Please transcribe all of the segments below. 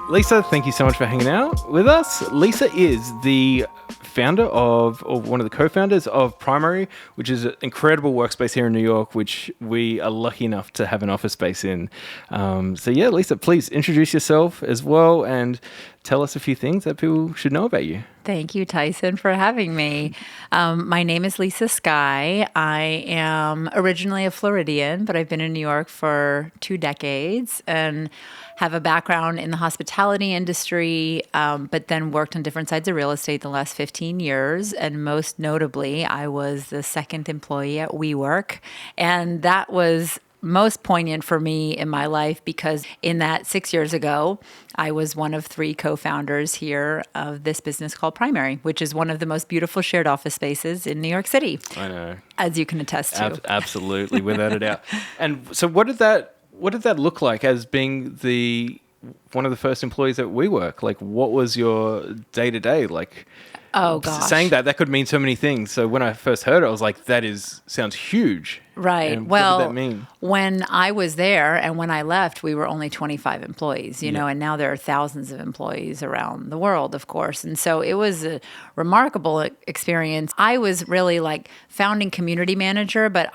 Lisa, thank you so much for hanging out with us. Lisa is the founder of, or one of the co-founders of Primary, which is an incredible workspace here in New York, which we are lucky enough to have an office space in. Lisa, please introduce yourself as well and tell us a few things that people should know about you. Thank you, Tyson, for having me. My name is Lisa Skye. I am originally a Floridian, but I've been in New York for 2 decades and have a background in the hospitality industry, but then worked on different sides of real estate the last 15 years. And most notably, I was the second employee at WeWork. And that was most poignant for me in my life because in that 6 years ago, I was one of 3 co-founders here of this business called Primary, which is one of the most beautiful shared office spaces in New York City. I know. As you can attest to. Absolutely, without a doubt. And so what did that look like as being one of the first employees at WeWork? Like, what was your day-to-day like? Oh, gosh. Saying that could mean so many things. So when I first heard it, I was like, sounds huge. Right. And well, what did that mean? When I was there and when I left, we were only 25 employees, you know, and now there are thousands of employees around the world, of course. And so it was a remarkable experience. I was really like founding community manager, but,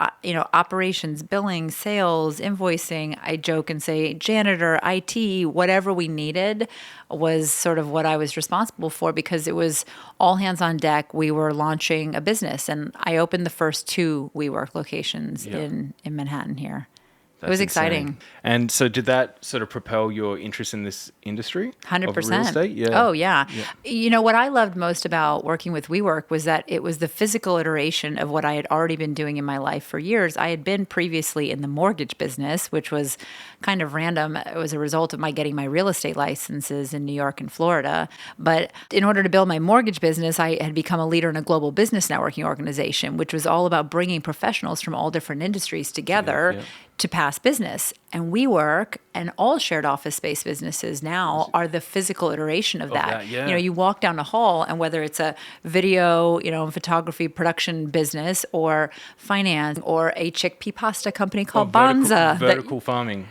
operations, billing, sales, invoicing, I joke and say janitor, IT, whatever we needed was sort of what I was responsible for because it was all hands on deck. We were launching a business and I opened the first 2 WeWork locations in Manhattan here. It was exciting. Insane. And so did that sort of propel your interest in this industry? 100%. Of real estate? Yeah. Oh, yeah. You know, what I loved most about working with WeWork was that it was the physical iteration of what I had already been doing in my life for years. I had been previously in the mortgage business, which was kind of random. It was a result of my getting my real estate licenses in New York and Florida. But in order to build my mortgage business, I had become a leader in a global business networking organization, which was all about bringing professionals from all different industries together to pass business. And WeWork and all shared office space businesses now are the physical iteration of that. You know, you walk down the hall and whether it's a video, photography production business or finance or a chickpea pasta company called Banza. Vertical farming,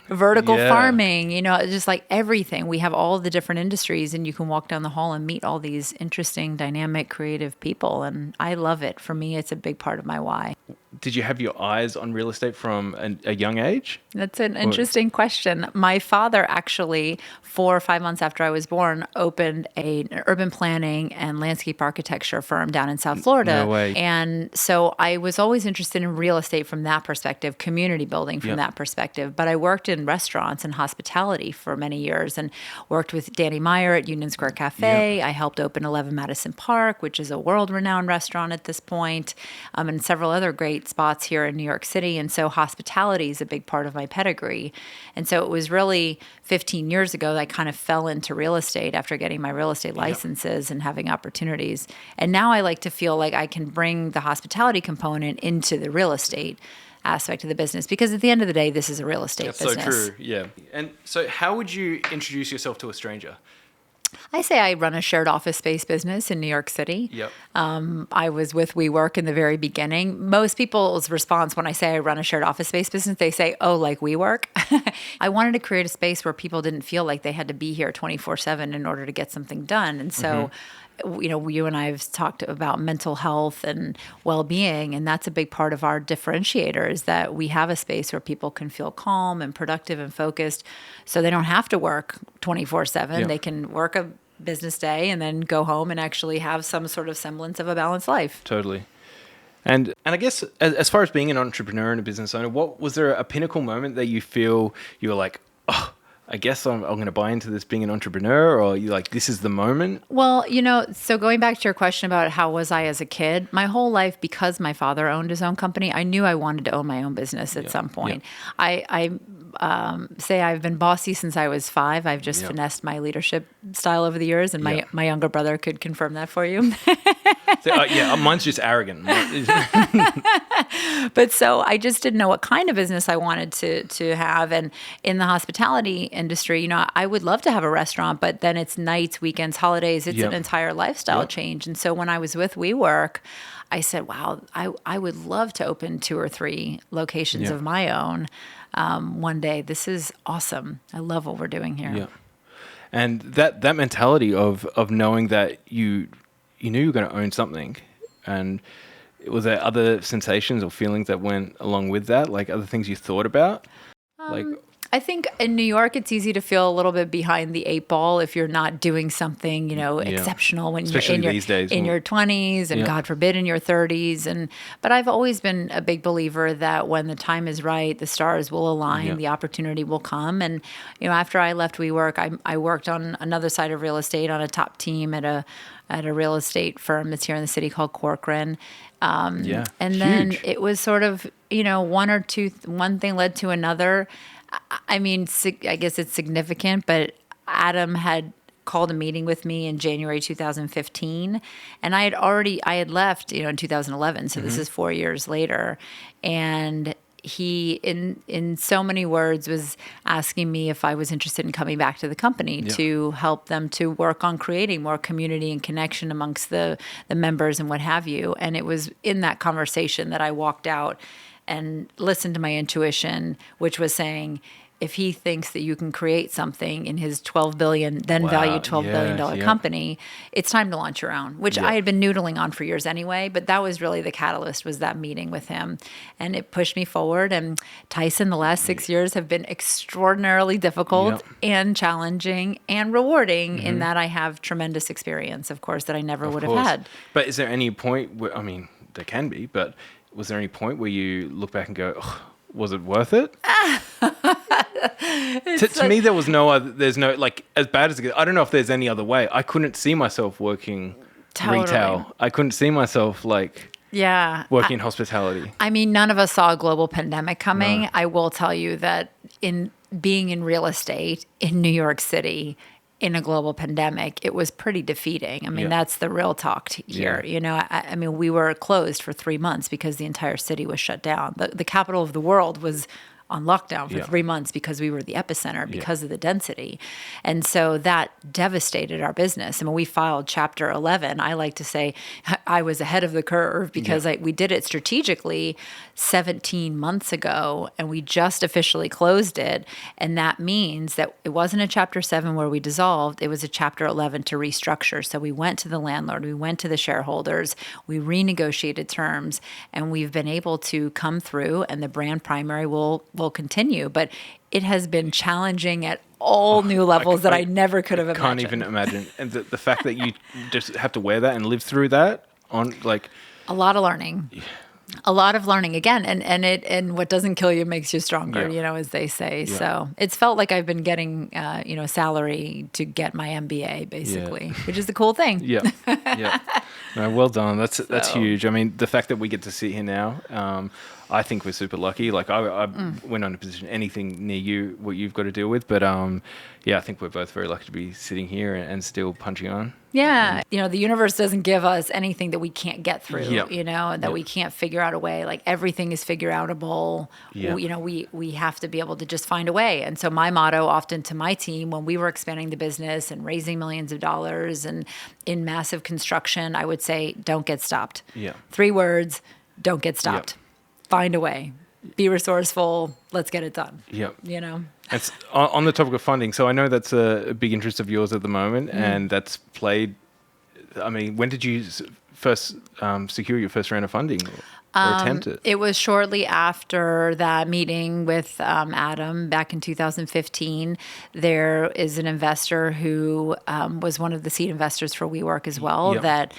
just like everything. We have all the different industries and you can walk down the hall and meet all these interesting, dynamic, creative people. And I love it. For me, it's a big part of my why. Did you have your eyes on real estate from a young age? That's an interesting question. My father actually, 4 or 5 months after I was born, opened an urban planning and landscape architecture firm down in South Florida. No way. And so I was always interested in real estate from that perspective, community building from that perspective. But I worked in restaurants and hospitality for many years and worked with Danny Meyer at Union Square Cafe. I helped open 11 Madison Park, which is a world-renowned restaurant at this point, and several other great spots here in New York City. And so hospitality is a big part of my pedigree. And so it was really 15 years ago that I kind of fell into real estate after getting my real estate licenses and having opportunities. And now I like to feel like I can bring the hospitality component into the real estate aspect of the business because at the end of the day, this is a real estate business. That's so true, yeah. And so how would you introduce yourself to a stranger? I say I run a shared office space business in New York City. I was with WeWork in the very beginning. Most people's response when I say I run a shared office space business, they say, oh, like WeWork? I wanted to create a space where people didn't feel like they had to be here 24/7 in order to get something done. And so, you and I have talked about mental health and well-being, and that's a big part of our differentiator is that we have a space where people can feel calm and productive and focused so they don't have to work 24/7. They can work a business day and then go home and actually have some sort of semblance of a balanced life. Totally. And I guess as far as being an entrepreneur and a business owner, was there a pinnacle moment that you feel you were like, oh, I guess I'm going to buy into this being an entrepreneur, or you like, this is the moment? Well, so going back to your question about how was I as a kid, my whole life, because my father owned his own company, I knew I wanted to own my own business at some point. I say I've been bossy since I was 5. I've just finessed my leadership style over the years, and my younger brother could confirm that for you. Mine's just arrogant. But so I just didn't know what kind of business I wanted to have. And in the hospitality industry, I would love to have a restaurant, but then it's nights, weekends, holidays. It's an entire lifestyle change. And so when I was with WeWork, I said, wow, I would love to open 2 or 3 locations of my own one day. This is awesome. I love what we're doing here. Yeah. And that mentality of knowing that you knew you were going to own something, and was there other sensations or feelings that went along with that, like other things you thought about? Like, I think in New York, it's easy to feel a little bit behind the eight ball if you're not doing something, exceptional when especially you're these days, in your 20s and God forbid in your 30s. But I've always been a big believer that when the time is right, the stars will align, the opportunity will come. And, after I left WeWork, I worked on another side of real estate on a top team at a real estate firm that's here in the city called Corcoran. And huge. then it was sort of, one thing led to another. I mean, I guess it's significant, but Adam had called a meeting with me in January 2015, and I had left, in 2011. So this is 4 years later. And he, in so many words, was asking me if I was interested in coming back to the company to help them to work on creating more community and connection amongst the members and what have you. And it was in that conversation that I walked out and listened to my intuition, which was saying, if he thinks that you can create something in his $12 billion, then valued $12 billion company, it's time to launch your own, which I had been noodling on for years anyway. But that was really the catalyst, was that meeting with him. And it pushed me forward. And Tyson, the last 6 years have been extraordinarily difficult and challenging and rewarding in that I have tremendous experience, of course, that I never would have had. But is there any point where, there can be, but was there any point where you look back and go, was it worth it? To me, there was no other, there's no, like, as bad as it gets, I don't know if there's any other way. I couldn't see myself working retail. I couldn't see myself, working in hospitality. I mean, none of us saw a global pandemic coming. No. I will tell you that in being in real estate in New York City, in a global pandemic, it was pretty defeating. I mean, that's the real talk here. I mean, we were closed for 3 months because the entire city was shut down. The capital of the world was on lockdown for 3 months because we were the epicenter because of the density. And so that devastated our business. I mean, we filed Chapter 11. I like to say I was ahead of the curve because we did it strategically 17 months ago, and we just officially closed it. And that means that it wasn't a Chapter 7 where we dissolved. It was a Chapter 11 to restructure. So we went to the landlord, we went to the shareholders, we renegotiated terms, and we've been able to come through, and the brand primary will continue. But it has been challenging at all new levels that I never could have imagined. Can't even imagine. And the fact that you just have to wear that and live through that a lot of learning. A lot of learning again, and what doesn't kill you makes you stronger, as they say. Yeah. So it's felt like I've been getting, salary to get my MBA, basically, which is the cool thing. Yeah. No, well done. That's huge. I mean, the fact that we get to sit here now, I think we're super lucky. Like I went on a position, anything near you, what you've got to deal with. But I think we're both very lucky to be sitting here and still punching on. Yeah. The universe doesn't give us anything that we can't get through, that we can't figure out a way. Like everything is figure outable. We have to be able to just find a way. And so my motto often to my team when we were expanding the business and raising millions of dollars and in massive construction, I would say, don't get stopped. Yeah. 3 words, don't get stopped. Find a way. Be resourceful. Let's get it done. Yeah. It's on the topic of funding. So I know that's a big interest of yours at the moment, and that's played. I mean, when did you first secure your first round of funding or attempt it? It was shortly after that meeting with Adam back in 2015. There is an investor who was one of the seed investors for WeWork as well that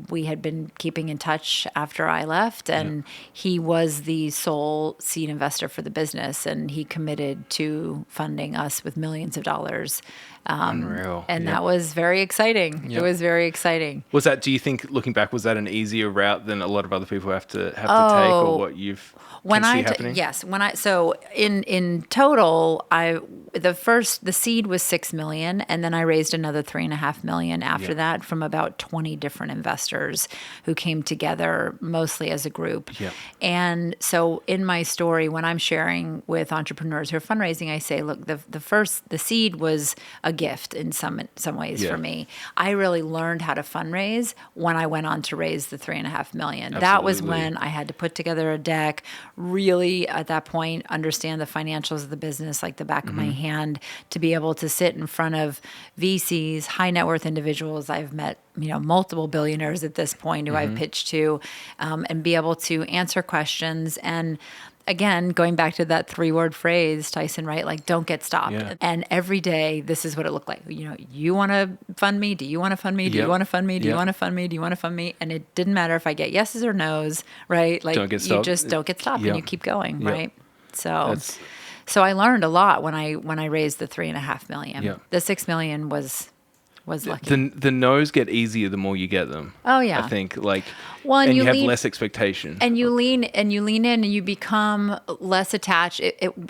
we had been keeping in touch after I left, and he was the sole seed investor for the business, and he committed to funding us with millions of dollars. Unreal. And that was very exciting. It was very exciting. Was that, do you think, looking back, was that an easier route than a lot of other people have to take, or what you've happening? Yes. So in total, the seed was $6 million, and then I raised another $3.5 million after that from about 20 different different investors who came together mostly as a group. Yeah. And so in my story, when I'm sharing with entrepreneurs who are fundraising, I say, look, the seed was a gift in some ways for me. I really learned how to fundraise when I went on to raise the $3.5 million. Absolutely. That was when I had to put together a deck, really at that point understand the financials of the business like the back of my hand, to be able to sit in front of VCs, high net worth individuals. I've met multiple billionaires at this point who I've pitched to, and be able to answer questions. And again, going back to that 3-word phrase, Tyson, right? Like, don't get stopped. Yeah. And every day, this is what it looked like. You want to fund me? Do you want to fund me? Do you want to fund me? Do you want to fund me? Do you want to fund me? And it didn't matter if I get yeses or nos, right? Like, don't get stopped. You just don't get stopped, Yep. and you keep going, Yep. right? So I learned a lot when I raised the $3.5 million. Yep. The $6 million was lucky. The no's get easier the more you get them. Oh yeah, I think well, and you have less expectation. And you lean in, and you become less attached.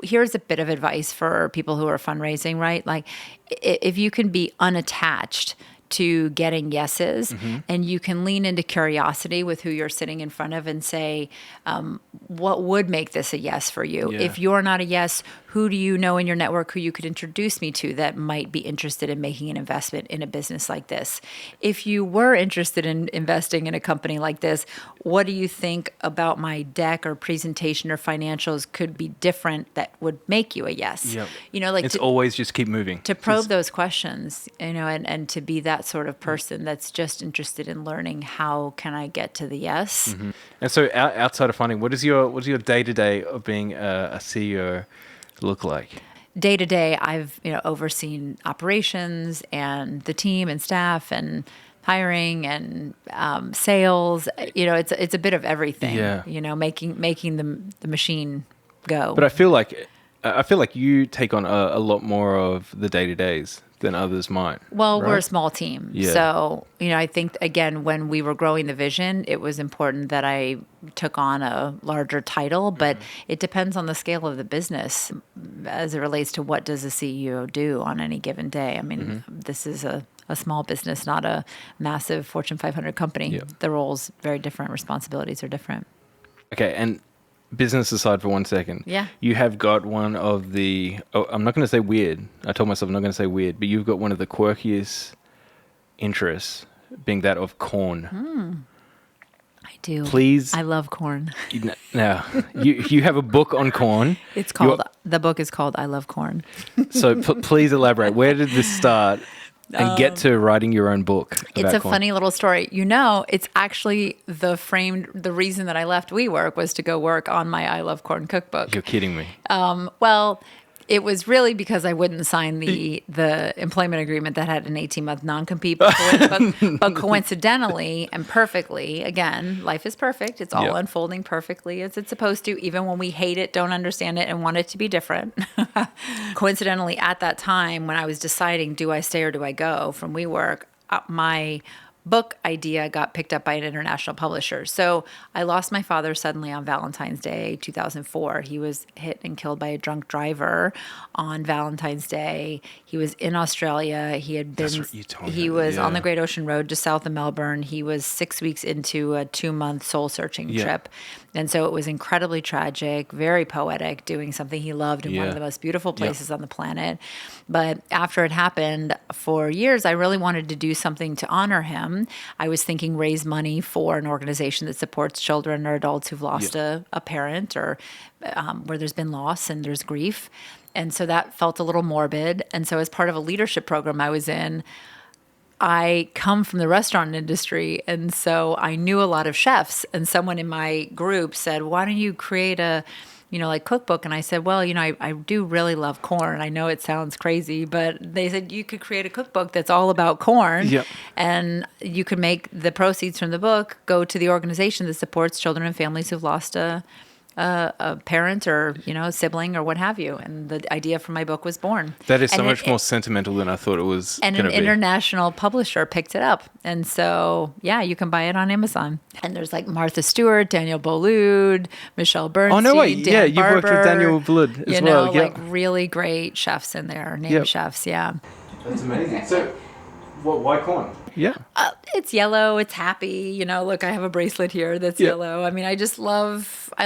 Here's a bit of advice for people who are fundraising, right? Like, if you can be unattached to getting yeses, and you can lean into curiosity with who you're sitting in front of and say, what would make this a yes for you? Yeah. If you're not a yes, who do you know in your network who you could introduce me to that might be interested in making an investment in a business like this? If you were interested in investing in a company like this, what do you think about my deck or presentation or financials could be different that would make you a yes? Yep. It's always just keep moving. To probe those questions, and to be that sort of person that's just interested in learning, how can I get to the yes? And so outside of funding, what is your day-to-day of being a CEO look like? Day to day, I've overseen operations and the team and staff and hiring and sales. It's a bit of everything. Yeah. Making the machine go. But I feel like you take on a lot more of the day-to-days than others might. Well, right? we're a small team. Yeah. So, I think, again, when we were growing the vision, it was important that I took on a larger title, but it depends on the scale of the business as it relates to what does a CEO do on any given day. I mean, this is a small business, not a massive Fortune 500 company. Yep. The roles very different, responsibilities are different. Okay, and business aside for 1 second. Yeah. You have got one of the, I'm not going to say weird. I told myself I'm not going to say weird, but you've got one of the quirkiest interests, being that of corn. I do. Please. I love corn. Now, you have a book on corn. The book is called I Love Corn. So please elaborate. Where did this start? And get to writing your own book. It's a corn. funny little story. It's actually the reason that I left WeWork was to go work on my I Love Corn cookbook. You're kidding me. Well, it was really because I wouldn't sign the employment agreement that had an 18-month non-compete. But coincidentally and perfectly, again, life is perfect. It's all unfolding perfectly as it's supposed to, even when we hate it, don't understand it, and want it to be different. Coincidentally, at that time, when I was deciding, do I stay or do I go from WeWork, my book idea got picked up by an international publisher. So I lost my father suddenly on Valentine's Day, 2004. He was hit and killed by a drunk driver on Valentine's Day. He was in Australia. He had been, he was on the Great Ocean Road just south of Melbourne. He was 6 weeks into a 2-month soul searching trip. And so it was incredibly tragic, very poetic, doing something he loved in one of the most beautiful places on the planet. But after it happened, for years, I really wanted to do something to honor him. I was thinking raise money for an organization that supports children or adults who've lost a parent, or where there's been loss and there's grief. And so that felt a little morbid. And so as part of a leadership program I was in, I come from the restaurant industry, and so I knew a lot of chefs. And someone in my group said, why don't you create a, cookbook? And I said, well, I do really love corn. I know it sounds crazy, but they said you could create a cookbook that's all about corn. Yep. And you could make the proceeds from the book go to the organization that supports children and families who've lost a parent or sibling or what have you. And the idea for my book was born. That is so much more sentimental than I thought it was. And an international publisher picked it up. And so you can buy it on Amazon. And there's like Martha Stewart, Daniel Boulud, Michelle Bernstein. Oh no way! Dan You've worked with Daniel Boulud as well. Like really great chefs in there, named chefs. Yeah. That's amazing. So, why corn? Yeah. It's yellow. It's happy. Look, I have a bracelet here that's yellow. I mean, I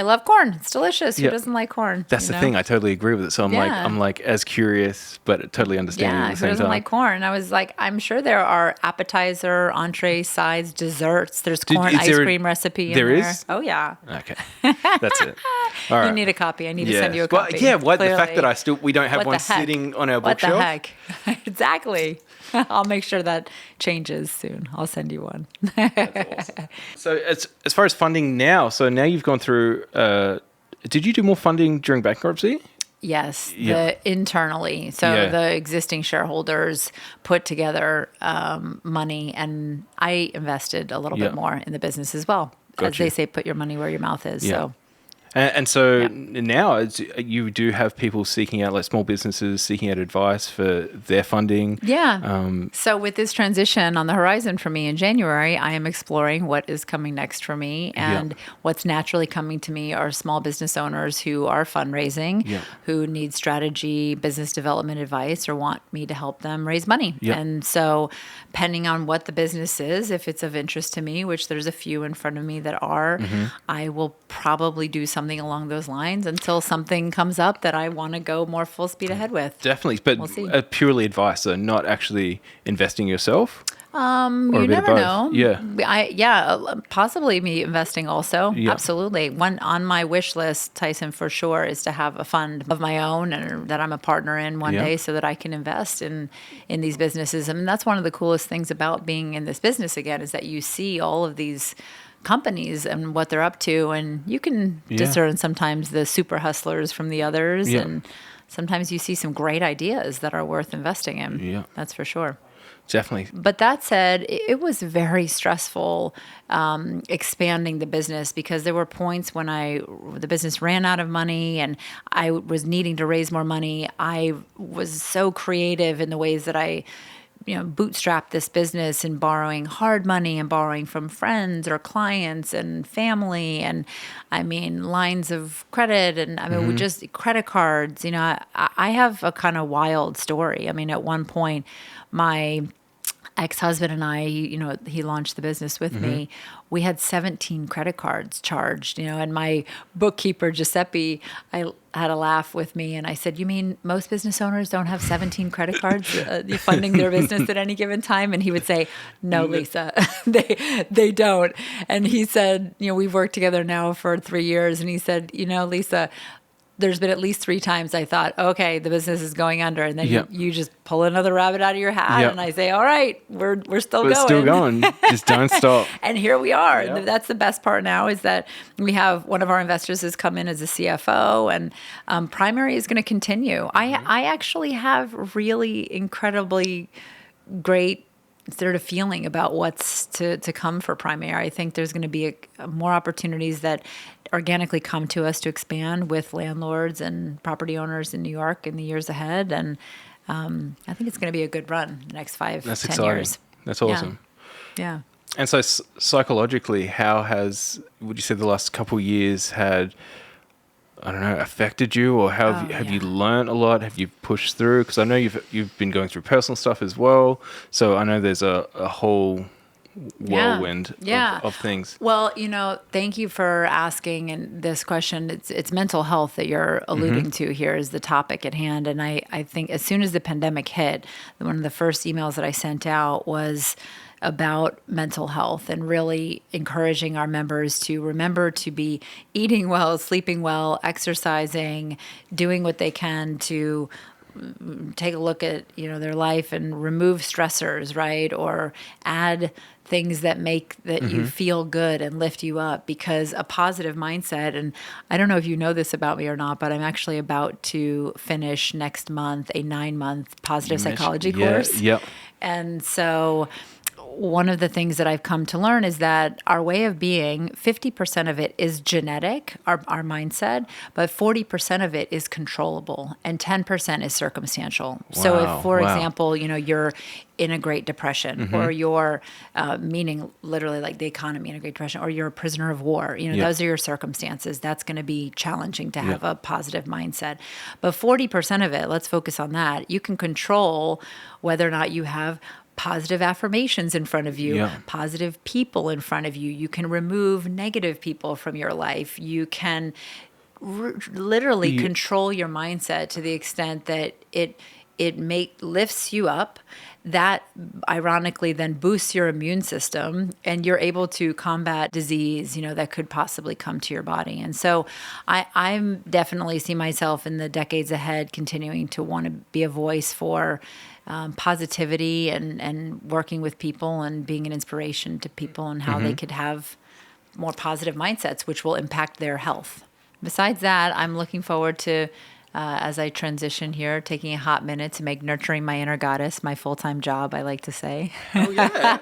love corn. It's delicious. Who doesn't like corn? That's the thing. I totally agree with it. So I'm like as curious, but totally understanding at the who same doesn't time. like corn? I was like, I'm sure there are appetizer, entree, sides, desserts. There's corn ice cream recipe in there. There is? Oh, yeah. Okay. That's it. All right. You need a copy. I need to send you a copy. Well, the fact that we don't have one sitting on our bookshelf. What the heck? Exactly. I'll make sure that changes soon. I'll send you one. That's awesome. So as far as funding now, you've gone through, did you do more funding during bankruptcy? Yes, internally. So the existing shareholders put together money, and I invested a little bit more in the business as well. As they say, put your money where your mouth is. So. And so now you do have people seeking out, like small businesses seeking out advice for their funding. Yeah. So with this transition on the horizon for me in January, I am exploring what is coming next for me. And what's naturally coming to me are small business owners who are fundraising, who need strategy, business development advice, or want me to help them raise money. And so depending on what the business is, if it's of interest to me, which there's a few in front of me that are, I will probably do something along those lines until something comes up that I want to go more full speed ahead with. Definitely, but we'll purely advice, so not actually investing yourself. You never know. Possibly me investing also. Yeah. Absolutely. One on my wish list, Tyson, for sure, is to have a fund of my own and that I'm a partner in one day, so that I can invest in these businesses. I mean, that's one of the coolest things about being in this business again, is that you see all of these companies and what they're up to, and you can discern sometimes the super hustlers from the others, and sometimes you see some great ideas that are worth investing in. Yeah, that's for sure. Definitely. But that said, it was very stressful expanding the business, because there were points when the business ran out of money and I was needing to raise more money. I was so creative in the ways that I bootstrap this business and borrowing hard money and borrowing from friends or clients and family. And I mean, lines of credit and we just credit cards, I have a kind of wild story. I mean, at one point, my ex-husband and I, he launched the business with me. We had 17 credit cards charged, and my bookkeeper, Giuseppe, I had a laugh with me, and I said, "You mean most business owners don't have 17 credit cards funding their business at any given time?" And he would say, "No, Lisa, they don't." And he said, we've worked together now for 3 years, and he said, "Lisa, there's been at least 3 times I thought, okay, the business is going under." And then you just pull another rabbit out of your hat and I say, all right, we're still going. We're still going. Just don't stop. And here we are. Yep. That's the best part now, is that we have one of our investors has come in as a CFO, and primary is going to continue. I actually have really incredibly great sort of feeling about what's to come for primary. I think there's going to be more opportunities that organically come to us to expand with landlords and property owners in New York in the years ahead. And I think it's going to be a good run the next 5-10 years. That's awesome. Yeah. And so psychologically, how would you say the last couple of years had, I don't know, affected you, or have you learned a lot? Have you pushed through? Because I know you've been going through personal stuff as well. So I know there's a whole whirlwind of things. Well, thank you for asking this question. It's mental health that you're alluding to here is the topic at hand. And I think as soon as the pandemic hit, one of the first emails that I sent out was about mental health and really encouraging our members to remember to be eating well, sleeping well, exercising, doing what they can to take a look at their life and remove stressors, right? Or add things that make you feel good and lift you up, because a positive mindset, and I don't know if you know this about me or not, but I'm actually about to finish next month a 9-month positive psychology course. Yep. And so one of the things that I've come to learn is that our way of being, 50% of it is genetic, our mindset, but 40% of it is controllable and 10% is circumstantial. Wow. So if, for example, you're in a Great Depression, or you're, meaning literally like the economy in a Great Depression, or you're a prisoner of war, those are your circumstances. That's going to be challenging to have a positive mindset. But 40% of it, let's focus on that. You can control whether or not you have positive affirmations in front of you, positive people in front of you. You can remove negative people from your life. You can literally control your mindset to the extent that it lifts you up. That ironically then boosts your immune system, and you're able to combat disease, that could possibly come to your body. And so I'm definitely see myself in the decades ahead continuing to want to be a voice for positivity and working with people and being an inspiration to people and how they could have more positive mindsets, which will impact their health. Besides that, I'm looking forward to, as I transition here, taking a hot minute to make nurturing my inner goddess my full-time job, I like to say. Oh, yeah.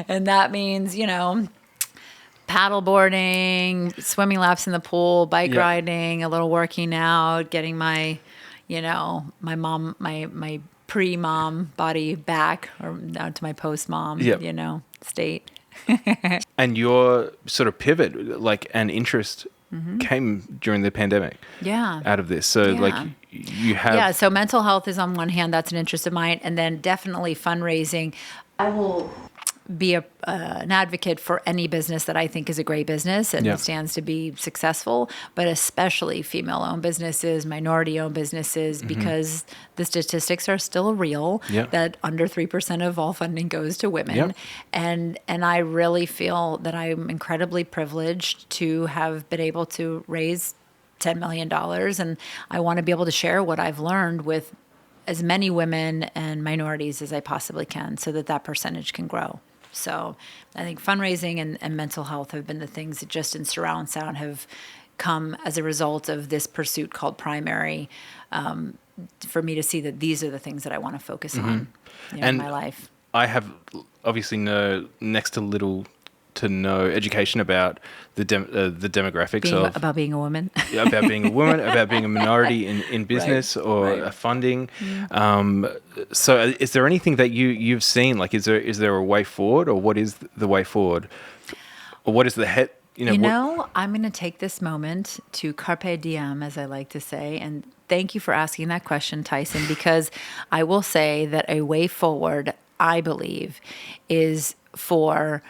And that means, paddle boarding, swimming laps in the pool, bike riding, a little working out, getting my, my pre-mom body back or down to my post-mom, state. And your sort of pivot, like an interest came during the pandemic out of this. So like you have... Yeah, so mental health is on one hand, that's an interest of mine. And then definitely fundraising. I will be an advocate for any business that I think is a great business and stands to be successful, but especially female-owned businesses, minority-owned businesses, because the statistics are still real that under 3% of all funding goes to women. And I really feel that I'm incredibly privileged to have been able to raise $10 million. And I want to be able to share what I've learned with as many women and minorities as I possibly can so that percentage can grow. So I think fundraising and mental health have been the things that just in surround sound have come as a result of this pursuit called Primary, for me to see that these are the things that I want to focus on in my life. I have obviously next to little to no education about the demographics about being a woman. About being a woman, about being a minority in business or funding. So is there anything that you've seen? Like, is there a way forward, or what is the way forward? Or what is the head? I'm going to take this moment to carpe diem, as I like to say, and thank you for asking that question, Tyson, because I will say that a way forward, I believe, is for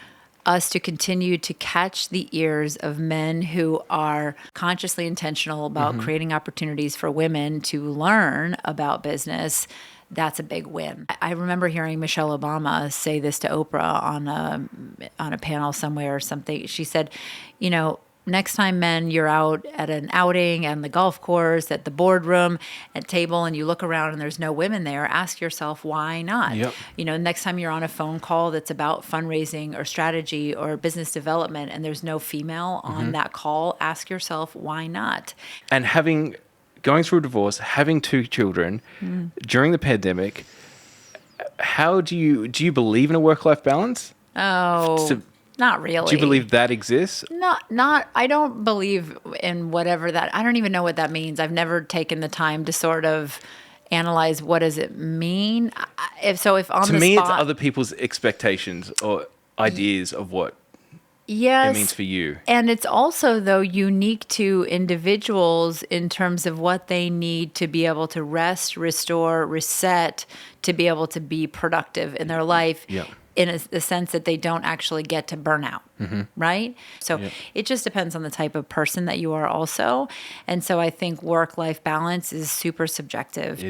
us to continue to catch the ears of men who are consciously intentional about creating opportunities for women to learn about business. That's a big win. I remember hearing Michelle Obama say this to Oprah on a panel somewhere or something. She said, next time, men, you're out at an outing on the golf course, at the boardroom, at table, and you look around and there's no women there, ask yourself, why not? Next time you're on a phone call that's about fundraising or strategy or business development and there's no female on that call, ask yourself, why not? And going through a divorce, having 2 children during the pandemic, how do you believe in a work-life balance? Not really. Do you believe that exists? Not. I don't believe in whatever that. I don't even know what that means. I've never taken the time to sort of analyze what does it mean. If on the spot, to me, it's other people's expectations or ideas of what it means for you. And it's also, though, unique to individuals in terms of what they need to be able to rest, restore, reset, to be able to be productive in their life. In the sense that they don't actually get to burnout, right? So it just depends on the type of person that you are also. And so I think work-life balance is super subjective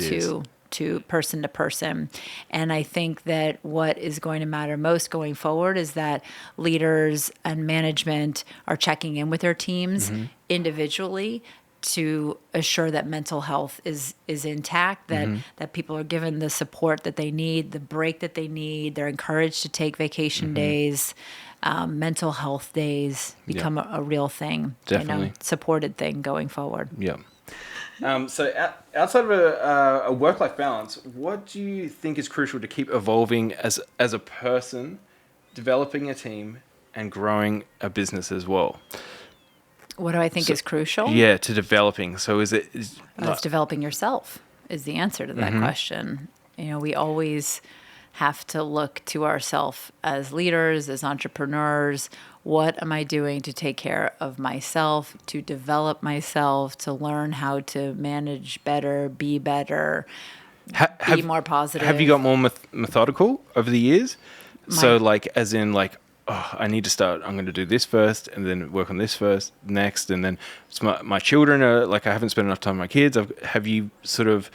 to person. And I think that what is going to matter most going forward is that leaders and management are checking in with their teams individually to assure that mental health is intact, that people are given the support that they need, the break that they need. They're encouraged to take vacation days, mental health days become a real thing, definitely supported thing going forward. So outside of a work-life balance, what do you think is crucial to keep evolving as a person, developing a team, and growing a business as well? What do I think is crucial? To developing. So it's developing yourself is the answer to that question. We always have to look to ourselves as leaders, as entrepreneurs. What am I doing to take care of myself, to develop myself, to learn how to manage better, be better, be more positive. Have you got more methodical over the years? So like, as in like, oh, I need to start, I'm going to do this first and then work on this first next. And then my children are like, I haven't spent enough time with my kids. Have you sort of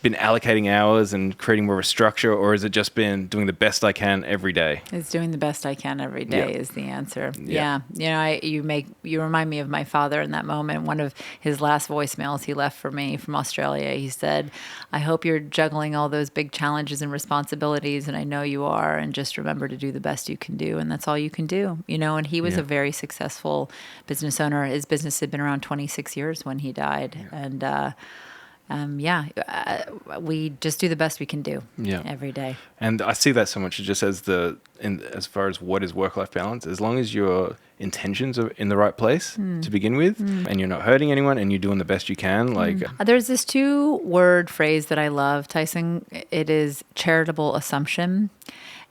been allocating hours and creating more of a structure, or has it just been doing the best I can every day? It's doing the best I can every day is the answer. Yeah. You know, you remind me of my father in that moment. One of his last voicemails he left for me from Australia, he said, I hope you're juggling all those big challenges and responsibilities, and I know you are, and just remember to do the best you can do, and that's all you can do. You know, and he was a very successful business owner. His business had been around 26 years when he died. And we just do the best we can do every day. And I see that so much just as as far as what is work-life balance, as long as your intentions are in the right place to begin with, and you're not hurting anyone and you're doing the best you can. There's this 2-word phrase that I love, Tyson. It is charitable assumption.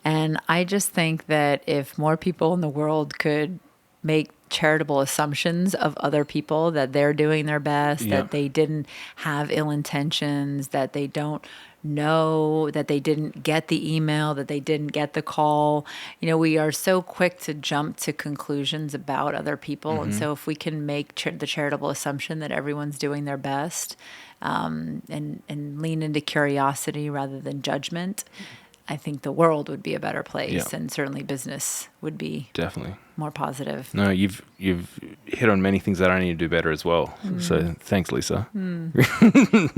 And I just think that if more people in the world could make charitable assumptions of other people, that they're doing their best, that they didn't have ill intentions, that they don't know, that they didn't get the email, that they didn't get the call. You know, we are so quick to jump to conclusions about other people. And so if we can make the charitable assumption that everyone's doing their best, and lean into curiosity rather than judgment, I think the world would be a better place, and certainly business would be definitely more positive. No, you've hit on many things that I need to do better as well. So thanks, Lisa.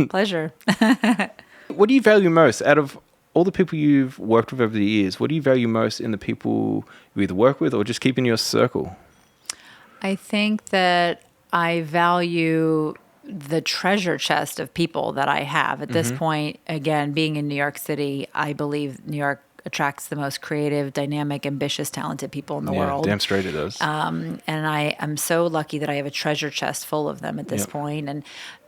Pleasure. What do you value most out of all the people you've worked with over the years? What do you value most in the people you either work with or just keep in your circle? I think that I value the treasure chest of people that I have at this point. Again, being in New York City, I believe New York attracts the most creative, dynamic, ambitious, talented people in the world. Damn straight it does. And I am so lucky that I have a treasure chest full of them at this point. And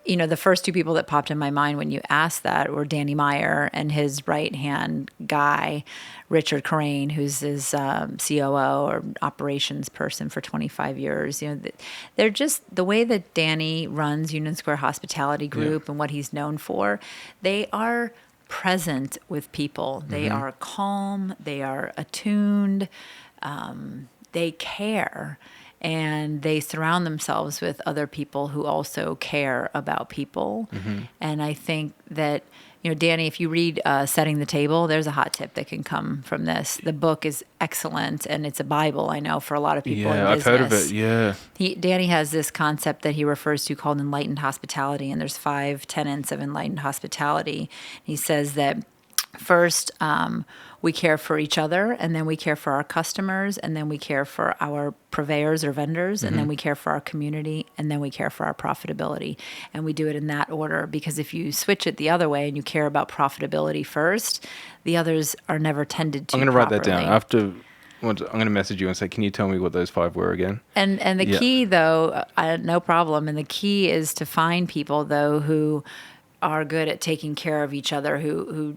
you know, the first 2 people that popped in my mind when you asked that were Danny Meyer and his right-hand guy, Richard Carrain, who's his COO or operations person for 25 years. You know, they're just the way that Danny runs Union Square Hospitality Group and what he's known for. They are present with people. They are calm. They are attuned. They care. And they surround themselves with other people who also care about people. And I think that, you know, Danny, if you read Setting the Table, there's a hot tip that can come from this. The book is excellent, and it's a Bible, I know, for a lot of people in business. I've heard of it, Danny has this concept that he refers to called Enlightened Hospitality, and there's 5 tenets of Enlightened Hospitality. He says that first, we care for each other, and then we care for our customers, and then we care for our purveyors or vendors, and then we care for our community, and then we care for our profitability. And we do it in that order, because if you switch it the other way and you care about profitability first, the others are never tended to. I'm going to write that down. I'm going to message you and say, can you tell me what those 5 were again? And the key, though, no problem. And the key is to find people, though, who are good at taking care of each other, who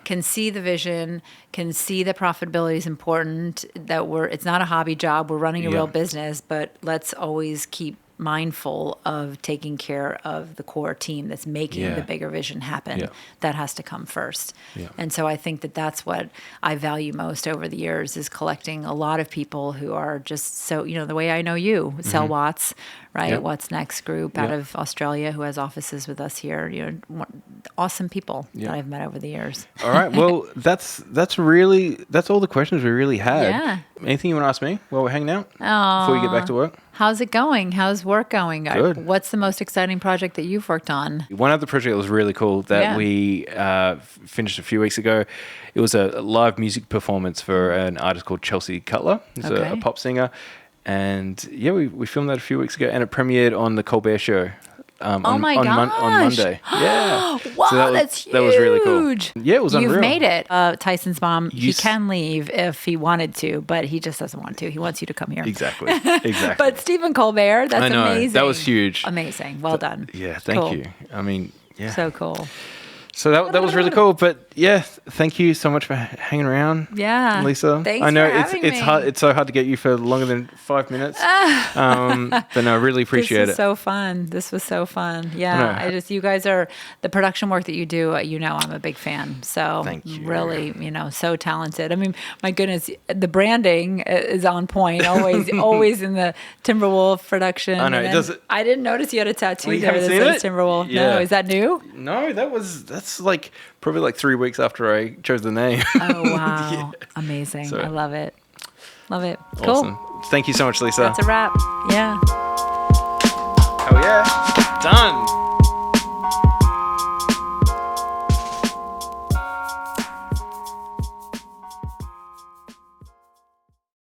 can see the vision, can see that profitability is important, that it's not a hobby job, we're running a real business, but let's always keep mindful of taking care of the core team that's making the bigger vision happen. That has to come first. And so I think that that's what I value most over the years, is collecting a lot of people who are just so, you know, the way I know you, Sel Watts, right? What's Next Group out of Australia, who has offices with us here. You know, awesome people that I've met over the years. All right. Well, that's all the questions we really had. Yeah. Anything you want to ask me while we're hanging out before you get back to work? How's it going? How's work going? Good. What's the most exciting project that you've worked on? One other project that was really cool that we finished a few weeks ago. It was a live music performance for an artist called Chelsea Cutler. He's a pop singer. And we filmed that a few weeks ago, and it premiered on the Colbert Show. On Monday. Yeah. Wow, so that's huge. That was really cool. Yeah, it was unreal. You've made it. Tyson's mom, he can leave if he wanted to, but he just doesn't want to. He wants you to come here. Exactly. But Stephen Colbert, that's amazing. That was huge. Amazing. Well done. Yeah, thank you. I mean, So cool. So that was really cool. But yeah, thank you so much for hanging around. Yeah, Lisa. Thanks I know for having it's me. hard. It's so hard to get you for longer than 5 minutes. But no, I really appreciate This was it. so fun. This was so fun. Yeah, you guys are the production work that you do. I'm a big fan. So Thank you. Really, so talented. I mean, my goodness, the branding is on point. Always in the Timberwolf production. I know, And it does it- I didn't notice you had a tattoo you there haven't that seen says it? Timberwolf. Yeah. No, is that new? No, that's like probably like 3 weeks after I chose the name. Oh wow, Yeah. amazing! So- I love it. Love it. Cool. Awesome. Thank you so much, Lisa. That's a wrap. Yeah. Hell yeah. Done.